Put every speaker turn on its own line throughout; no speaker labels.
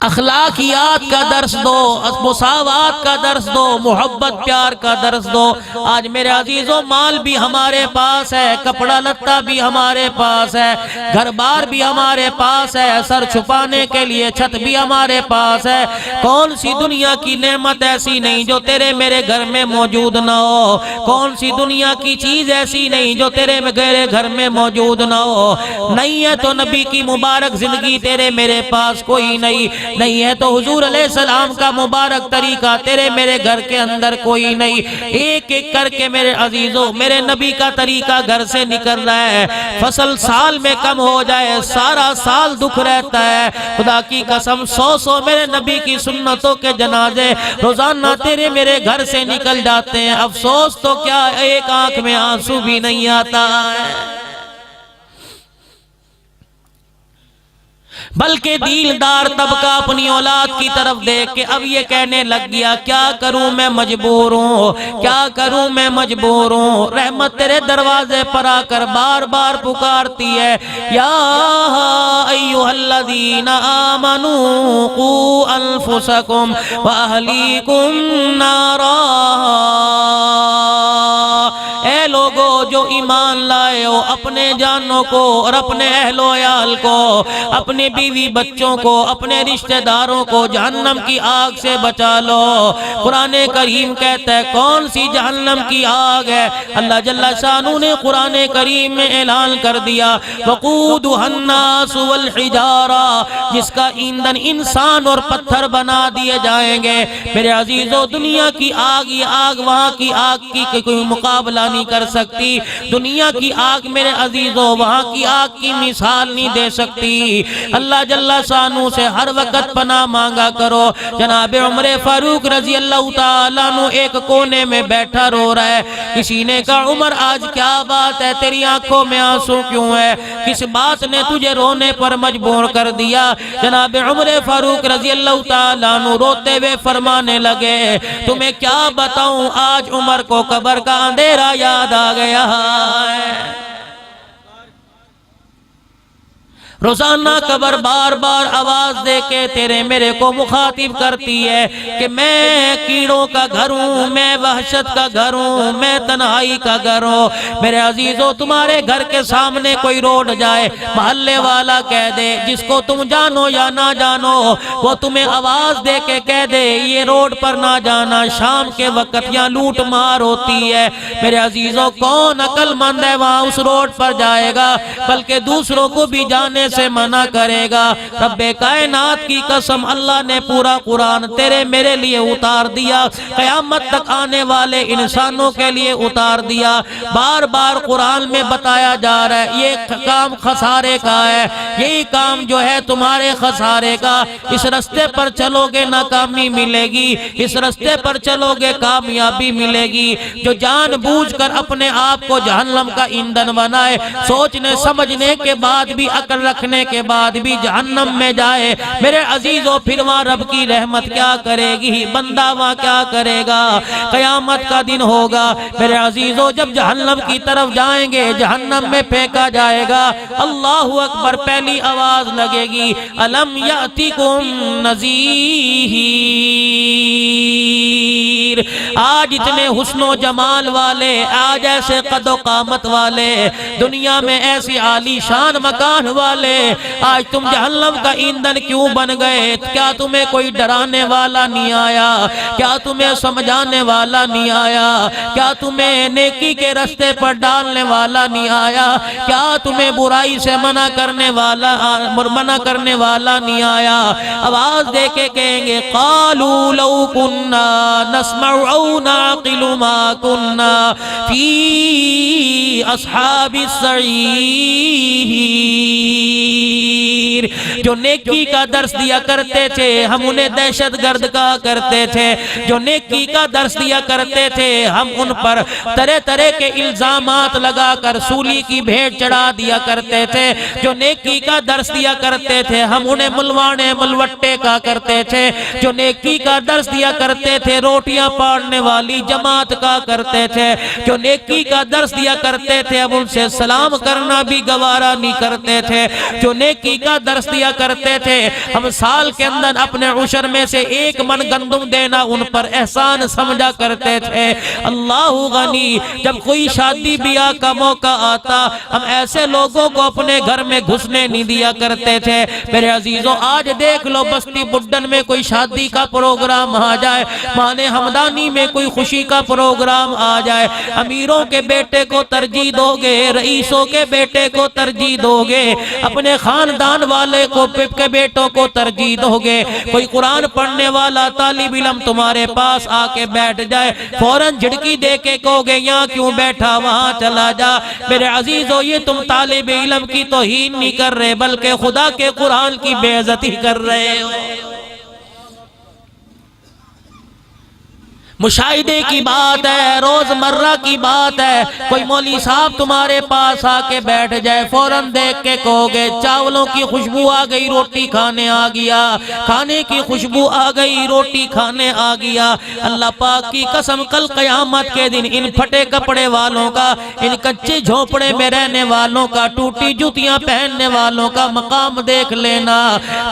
اخلاقیات کا درس دو، مساوات کا درس دو، محبت پیار کا درس دو۔ آج میرے عزیزوں مال بھی ہمارے پاس ہے، کپڑا لتا بھی ہمارے پاس ہے، گھر بار بھی ہمارے پاس ہے، سر چھپانے کے لیے چھت بھی ہمارے پاس ہے۔ کون سی دنیا کی نعمت ایسی نہیں جو تیرے میرے گھر میں موجود نہ ہو؟ کون سی دنیا کی چیز ایسی نہیں جو تیرے میرے گھر میں موجود نہ ہو؟ نہیں ہے تو نبی کی مبارک زندگی تیرے میرے پاس کوئی نہیں ہے تو حضور علیہ السلام کا مبارک طریقہ تیرے میرے گھر کے اندر کوئی نہیں۔ ایک ایک کر کے میرے عزیزوں میرے نبی کا طریقہ گھر سے نکل رہا ہے۔ فصل سال میں کم ہو جائے، سارا سال دکھ رہتا ہے۔ خدا کی قسم 100 میرے نبی کی سنتوں کے جنازے روزانہ تیرے میرے گھر سے نکل جاتے ہیں۔ افسوس تو کیا ایک آنکھ میں آنسو بھی نہیں آتا ہے، بلکہ دیندار طبقہ اپنی اولاد کی طرف دیکھ کے اب یہ کہنے لگ گیا کیا کروں میں مجبور ہوں، کیا کروں میں مجبور ہوں۔ رحمت تیرے دروازے پر آ کر بار بار پکارتی ہے، یا ایھا الذین آمنوا قوا انفسکم واہلیکم نارا۔ اے لوگو جو ایمان لائے ہو، اپنے جانوں کو اور اپنے اہل و عیال کو، اپنے بیوی بچوں کو، اپنے رشتہ داروں کو جہنم کی آگ سے بچا لو۔ قرآن کریم کہتا ہے کون سی جہنم کی آگ ہے؟ اللہ جل شانہ نے قرآن کریم میں اعلان کر دیا وقودھا الناس والحجارہ، جس کا ایندھن انسان اور پتھر بنا دیے جائیں گے۔ میرے عزیزو دنیا کی آگ، یہ آگ وہاں کی آگ کی کوئی مقابلہ نہیں کر سکتی۔ دنیا کی آگ میرے عزیزو وہاں کی آگ کی مثال نہیں دے سکتی۔ اللہ جل شانہ سے ہر وقت پناہ مانگا کرو۔ جناب عمر فاروق رضی اللہ تعالیٰ عنہ ایک کونے میں بیٹھا رو رہا ہے۔ کسی نے کہا عمر آج کیا بات ہے، تیری آنکھوں میں آنسو کیوں ہے، کس بات نے تجھے رونے پر مجبور کر دیا؟ جناب عمر فاروق رضی اللہ تعالیٰ عنہ روتے ہوئے فرمانے لگے تمہیں کیا بتاؤں، آج عمر کو قبر کا اندھیرا یاد آ گیا ہے۔ روزانہ قبر بار بار آواز دے کے تیرے میرے کو مخاطب کرتی ہے کہ میں کیڑوں کا گھر ہوں، میں وحشت کا گھر ہوں، میں تنہائی کا گھر ہوں۔ میرے عزیزو تمہارے گھر کے سامنے کوئی روڈ جائے، محلے والا کہہ دے، جس کو تم جانو یا نہ جانو وہ تمہیں آواز دے کے کہہ دے یہ روڈ پر نہ جانا، شام کے وقت یہاں لوٹ مار ہوتی ہے۔ میرے عزیزو کون عقل مند ہے وہاں اس روڈ پر جائے گا، بلکہ دوسروں کو بھی جانے سے منع کرے گا۔ رب کائنات کی قسم اللہ نے پورا قرآن تیرے میرے لیے اتار دیا، قیامت تک آنے والے انسانوں کے لیے اتار دیا۔ بار بار قرآن میں بتایا جا رہا ہے یہ کام خسارے کا ہے، یہی کام جو ہے تمہارے خسارے کا۔ اس رستے پر چلو گے ناکامی ملے گی، اس رستے پر چلو گے کامیابی ملے گی۔ جو جان بوجھ کر اپنے آپ کو جہنم کا ایندھن بنائے، سوچنے سمجھنے کے بعد بھی عقل رکھنے کے بعد بھی جہنم میں جائے، میرے عزیزو پھر وہاں رب کی رحمت کیا کرے گی؟ بندہ وہاں کیا کرے گا؟ قیامت کا دن ہوگا میرے عزیزو، جب جہنم کی طرف جائیں گے، جہنم میں پھینکا جائے گا، اللہ اکبر پہلی آواز لگے گی الم یاتکم نذیر۔ آج اتنے حسن و جمال والے، آج ایسے قد و قامت والے، دنیا میں ایسی عالی شان مکان والے، آج تم جہنم کا ایندھن کیوں بن گئے؟ کیا تمہیں کوئی ڈرانے والا نہیں آیا؟ کیا تمہیں سمجھانے والا نہیں آیا؟ کیا تمہیں نیکی کے رستے پر ڈالنے والا نہیں آیا؟ کیا تمہیں برائی سے منع کرنے والا نہیں آیا؟ آواز دے کے کہیں گے قالوا لو كنا نسمع او نعقل ما كنا فی اصحاب السعیر۔ جو نیکی کا درس دیا کرتے تھے ہم انہیں دہشت گرد کہا کرتے تھے، جو نیکی کا درس دیا کرتے تھے ہم ان پر طرح طرح کے الزامات لگا کر سولی کی بھیٹ چڑھا دیا کرتے تھے، جو نیکی کا درس دیا کرتے تھے ہم انہیں ملوانے ملوٹے کہا کرتے تھے، جو نیکی کا درس دیا کرتے تھے روٹیاں پڑھنے والی جماعت کا کرتے تھے، جو نیکی کا درس دیا کرتے تھے، اب ان سے سلام کرنا بھی گوارا نہیں کرتے تھے۔ جو نیکی کا درس دیا کرتے تھے، ہم سال کے اندر اپنے عشر میں سے 1 من گندم دینا ان پر احسان سمجھا کرتے تھے۔ اللہ غنی، جب کوئی شادی بیاہ کا موقع آتا، ہم ایسے لوگوں کو اپنے گھر میں گھسنے نہیں دیا کرتے تھے۔ میرے عزیزوں، آج دیکھ لو بستی بڈن میں کوئی شادی کا پروگرام آ جائے، مانے ہمدانی میں کوئی خوشی کا پروگرام آ جائے، امیروں کے بیٹے کو ترجیح دو گے، رئیسوں کے بیٹے کو ترجیح دو گے، اپنے خاندان والے کو کے بیٹوں کو ترجیح دو گے۔ کوئی قرآن پڑھنے والا طالب علم تمہارے پاس آ کے بیٹھ جائے، فوراً جھڑکی دے کے کہو گے یہاں کیوں بیٹھا، وہاں چلا جا۔ میرے عزیزو، یہ تم طالب علم کی توہین نہیں کر رہے بلکہ خدا کے قرآن کی بے عزتی کر رہے ہو۔ مشاہدے کی بات ہے، روز مرہ کی بات ہے، کوئی مولوی صاحب تمہارے پاس آ کے بیٹھ جائے، فوراً دیکھ کے کہو گے چاولوں کی خوشبو آ گئی، روٹی کھانے آ گیا، کھانے کی خوشبو آ گئی، روٹی کھانے آ گیا۔ اللہ پاک کی قسم، کل قیامت کے دن ان پھٹے کپڑے والوں کا، ان کچے جھونپڑے میں رہنے والوں کا، ٹوٹی جوتیاں پہننے والوں کا مقام دیکھ لینا۔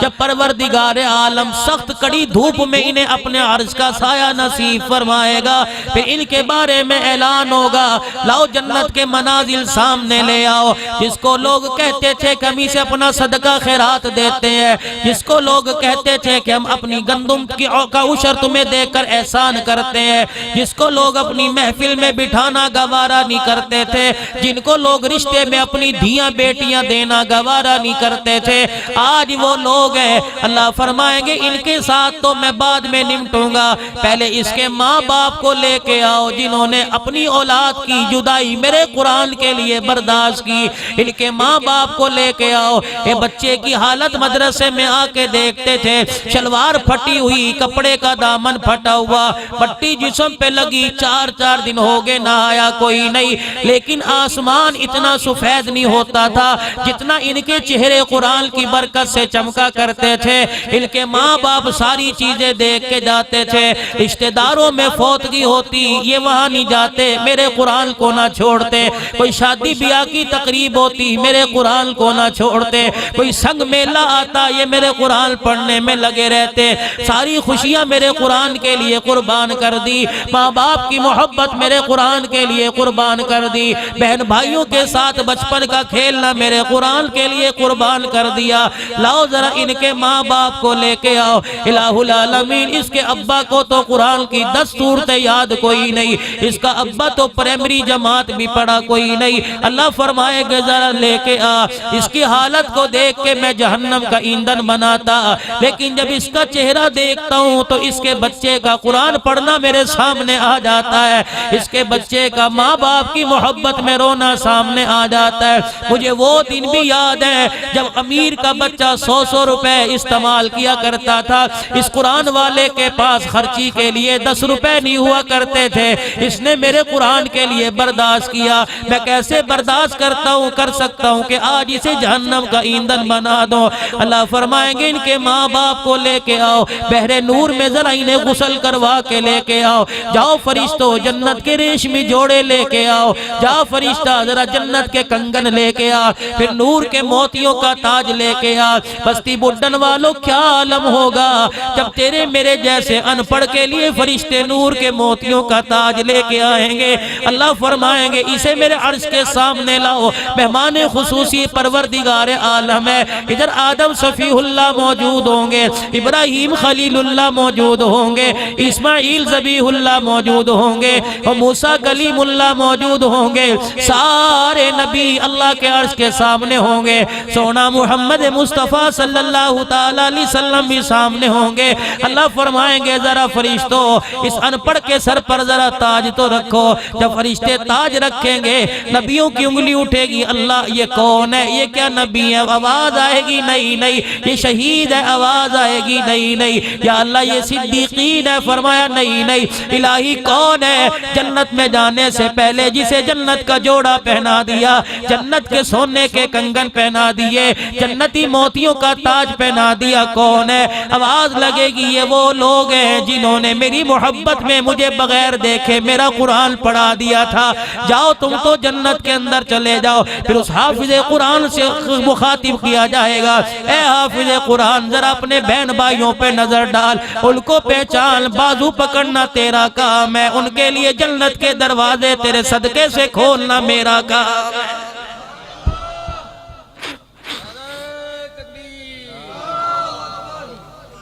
جب پروردگار عالم سخت کڑی دھوپ میں انہیں اپنے عرش کا سایہ نصیب فرمائے گا، پھر ان کے بارے میں اعلان ہوگا، لاؤ جنت کے منازل سامنے لے آؤ۔ جس کو لوگ کہتے تھے کہ ہم اسے اپنا صدقہ خیرات دیتے ہیں، جس کو لوگ کہتے تھے کہ ہم اپنی گندم کا عشر تمہیں دے کر احسان کرتے ہیں، جس کو لوگ اپنی محفل میں بٹھانا گوارا نہیں کرتے تھے، جن کو لوگ رشتے میں اپنی دھیاں بیٹیاں دینا گوارا نہیں کرتے تھے، آج وہ لوگ ہیں۔ اللہ فرمائیں گے ان کے ساتھ تو میں بعد میں نمٹوں گا، پہلے اس کے ماں باپ کو لے کے آؤ جنہوں نے اپنی اولاد کی جدائی میرے قرآن کے لیے برداشت کی، ان کے ماں باپ کو لے کے آؤ۔ یہ بچے کی حالت مدرسے میں آ کے دیکھتے تھے، شلوار پھٹی ہوئی، کپڑے کا دامن پھٹا ہوا، مٹی جسم پہ لگی، 4 دن ہو گئے نہ آیا کوئی نہیں، لیکن آسمان اتنا سفید نہیں ہوتا تھا جتنا ان کے چہرے قرآن کی برکت سے چمکا کرتے تھے۔ ان کے ماں باپ ساری چیزیں دیکھ کے جاتے تھے، رشتہ داروں میں فوتگی ہوتی، یہ وہاں نہیں جاتے، میرے قرآن کو نہ چھوڑتے، کوئی شادی بیاہ کی تقریب ہوتی، میرے قرآن کو نہ چھوڑتے، کوئی سنگ میلہ آتا، یہ میرے قرآن پڑھنے میں لگے رہتے، ساری خوشیاں میرے قرآن کے لیے قربان کر دی، ماں باپ کی محبت میرے قرآن کے لیے قربان کر دی، بہن بھائیوں کے ساتھ بچپن کا کھیلنا میرے قرآن کے لیے قربان کر دیا۔ لاؤ ذرا ان کے ماں باپ کو لے کے آؤ۔ الہ العالمین، اس کے ابا کو تو قرآن کی 10 صورتیں یاد کوئی نہیں، اس کا ابا تو پرائمری جماعت بھی پڑھا کوئی نہیں۔ اللہ فرمائے گا ذرا لے کے آ، اس کی حالت کو دیکھ کے میں جہنم کا ایندھن بناتا، لیکن جب اس کا چہرہ دیکھتا ہوں تو اس کے بچے کا قرآن پڑھنا میرے سامنے آ جاتا ہے، اس کے بچے کا ماں باپ کی محبت میں رونا سامنے آ جاتا ہے۔ مجھے وہ دن بھی یاد ہے جب امیر کا بچہ 100 روپے استعمال کیا کرتا تھا، اس قرآن والے کے پاس خرچی کے لیے 10 روپے نہیں ہوا کرتے تھے، اس نے میرے قرآن کے لیے برداشت کیا۔ میں کیسے برداشت کر سکتا ہوں کہ آج اسے جہنم کا ایندھن بنا دو۔ اللہ فرمائیں گے ان کے ماں باپ کو لے کے آؤ، بحر نور میں ذرا انہیں غسل کروا کے لے کے آؤ، جاؤ فرشتوں جنت کے ریشمی جوڑے لے کے آؤ، جاؤ فرشتہ ذرا جنت کے کنگن لے کے آ، پھر نور کے موتیوں کا تاج لے کے آ۔ بستی بڈن والوں کیا عالم ہوگا جب تیرے میرے جیسے ان پڑھ کے لیے فرشتے نور کے موتیوں کا تاج لے کے آئیں گے۔ اللہ فرمائیں گے اسے میرے عرش کے سامنے لاؤ، مہمان خصوصی پروردگار عالم ہے، ادھر آدم صفی اللہ موجود ہوں گے، ابراہیم خلیل اللہ موجود ہوں گے، اسماعیل ذبیح اللہ موجود ہوں گے، اور موسیٰ کلیم اللہ موجود ہوں گے، سارے نبی اللہ کے عرش کے سامنے ہوں گے، سونا محمد مصطفیٰ صلی اللہ تعالیٰ علیہ وسلم بھی سامنے ہوں گے۔ اللہ فرمائیں گے ذرا فرشتوں اس ان پڑھ کے سر پر ذرا تاج تو رکھو۔ جب فرشتے تاج رکھیں گے نبیوں کی انگلی اٹھے گی، اللہ یہ کون ہے، یہ کیا نبی ہے، آواز آئے گی نہیں نہیں، یہ شہید ہے، آواز آئے گی نہیں نہیں، یا اللہ یہ صدیقین ہے، فرمایا نہیں نہیں۔ الہی کون ہے جنت میں جانے سے پہلے جسے جنت کا جوڑا پہنا دیا، جنت کے سونے کے کنگن پہنا دیے، جنتی موتیوں کا تاج پہنا دیا، کون ہے؟ آواز لگے گی یہ وہ لوگ ہیں جنہوں نے میری محبت محبت میں مجھے بغیر دیکھے میرا قرآن پڑھا دیا تھا، جاؤ تم تو جنت کے اندر چلے جاؤ۔ پھر اس حافظ قرآن سے مخاطب کیا جائے گا، اے حافظ قرآن ذرا اپنے بہن بھائیوں پہ نظر ڈال، ان کو پہچان، بازو پکڑنا تیرا کام ہے، ان کے لیے جنت کے دروازے تیرے صدقے سے کھولنا میرا کام ہے۔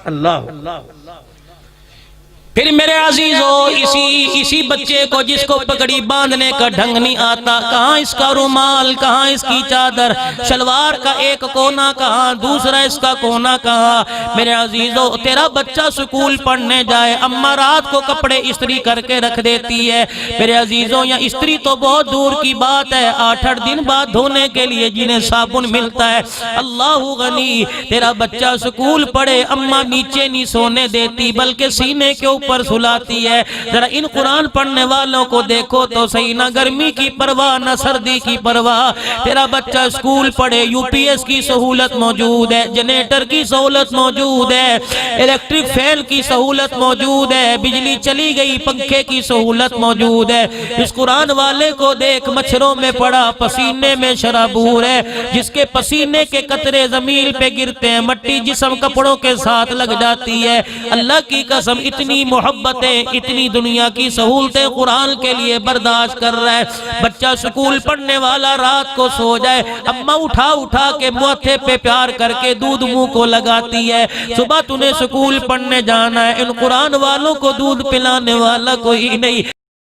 اللہ پھر میرے عزیزو اسی بچے کو جس کو پگڑی باندھنے کا ڈھنگ نہیں آتا، کہاں اس کا رومال، کہاں اس کی چادر، شلوار کا ایک کونا کہاں، دوسرا اس کا کونا کہاں۔ میرے عزیزو تیرا بچہ سکول پڑھنے جائے، اماں رات کو کپڑے استری کر کے رکھ دیتی ہے۔ میرے عزیزو یا استری تو بہت دور کی بات ہے، 8 دن بعد دھونے کے لیے جنہیں صابن ملتا ہے۔ اللہ غنی، تیرا بچہ سکول پڑھے، اماں نیچے نہیں سونے دیتی بلکہ سینے کے اوپر سلاتی ہے۔ ذرا ان قرآن پڑھنے والوں کو دیکھو تو صحیح، نہ گرمی کی پرواہ نہ سردی کی پرواہ۔ تیرا بچہ سکول پڑھے، یو پی ایس کی سہولت موجود ہے، جنریٹر کی سہولت موجود ہے، الیکٹرک فین کی سہولت موجود ہے، بجلی چلی گئی پنکھے کی سہولت موجود ہے۔ اس قرآن والے کو دیکھ، مچھروں میں پڑا، پسینے میں شرابور ہے، جس کے پسینے کے قطرے زمین پہ گرتے ہیں، مٹی جسم کپڑوں کے ساتھ لگ جاتی ہے۔ اللہ کی قسم اتنی محبتیں، اتنی دنیا کی سہولتیں قرآن کے لیے برداشت کر رہا ہے۔ بچہ سکول پڑھنے والا رات کو سو جائے، اماں اٹھا کے ماتھے پہ پیار کر کے دودھ منہ کو لگاتی ہے، صبح تُنے سکول پڑھنے جانا ہے۔ ان قرآن والوں کو دودھ پلانے والا کوئی نہیں۔